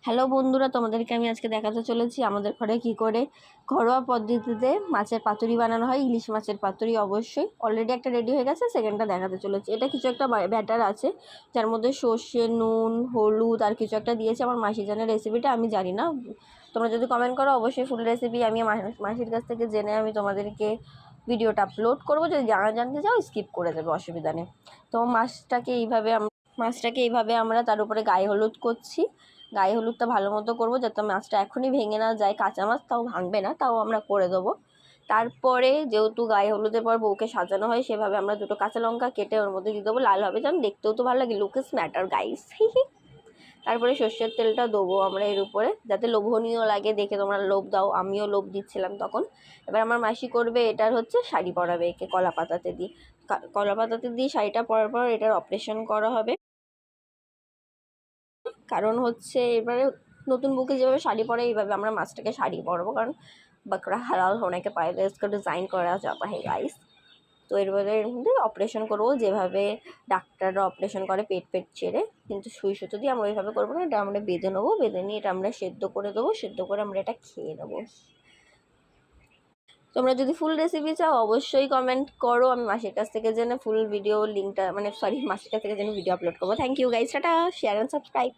Hello বন্ধুরা, তোমাদেরকে আমি আজকে দেখাতে চলেছি আমাদের ঘরে কি করে ঘরোয়া পদ্ধতিতে মাছের পাতুরি বানানো হয়। ইলিশ মাছের পাতুরি অবশ্যই অলরেডি একটা রেডি হয়ে গেছে, সেকেন্ডটা দেখাতে চলেছি। এটা কিছু একটা ব্যাটার আছে যার মধ্যে সর্ষে, নুন, হলুদ আর কিছু একটা দিয়েছে। আমার মাসি জানে রেসিপিটা, আমি জানি না। তোমরা যদি কমেন্ট করো অবশ্যই ফুল রেসিপি আমি মাসির কাছ থেকে জেনে আমি তোমাদেরকে ভিডিওটা আপলোড করবো। যদি জানতে চাও স্কিপ করে দেবে, অসুবিধা নেই। তো মাছটাকে এইভাবে আমরা তার উপরে গায়ে হলুদ করছি। গায়ে হলুদটা ভালো মতো করবো যাতে মাছটা এখনই ভেঙে না যায়। কাঁচা মাছ তাও ভাঙবে না, তাও আমরা করে দেবো। তারপরে যেহেতু গায়ে হলুদের পর বউকে সাজানো হয়, সেভাবে আমরা দুটো কাঁচা লঙ্কা কেটে ওর মধ্যে দিয়ে দেবো। লাল হবে যেন, দেখতেও তো ভালো লাগে, লুক ইজ ম্যাটার গাইস। তারপরে সর্ষের তেলটা দেবো আমরা এর উপরে, যাতে লোভনীয় লাগে দেখে তোমরা লোভ দাও। আমিও লোভ দিচ্ছিলাম তখন। এবার আমার মাসি করবে, এটার হচ্ছে শাড়ি পরাবে একে কলা পাতাতে দিয়ে। কলা পাতাতে দিয়ে শাড়িটা পরার পর এটার অপারেশন করা হবে। কারণ হচ্ছে এবারে নতুন বুকে যেভাবে শাড়ি পরে, এইভাবে আমরা মাছটাকে শাড়ি পরবো। কারণ बकरा हलाल होने के पहले इसका डिज़ाइन करा जाता है गाइस। তো এরপরে অপারেশন করবো, যেভাবে ডাক্তাররা অপারেশন করে পেট ছেড়ে, কিন্তু সুই সুতো দিয়ে আমরা ওইভাবে করবো না। এটা আমরা বেঁধে নেবো, বেঁধে নিয়ে এটা আমরা সেদ্ধ করে দেবো, সেদ্ধ করে আমরা এটা খেয়ে নেবো। তোমরা যদি ফুল রেসিপি চাও অবশ্যই কমেন্ট করো, আমি মাসির কাছ থেকে জেনে ফুল ভিডিও লিঙ্কটা মাসির কাছ থেকে জেনে ভিডিও আপলোড করবো। থ্যাংক ইউ গাইস, টাটা, শেয়ার অ্যান্ড সাবস্ক্রাইব।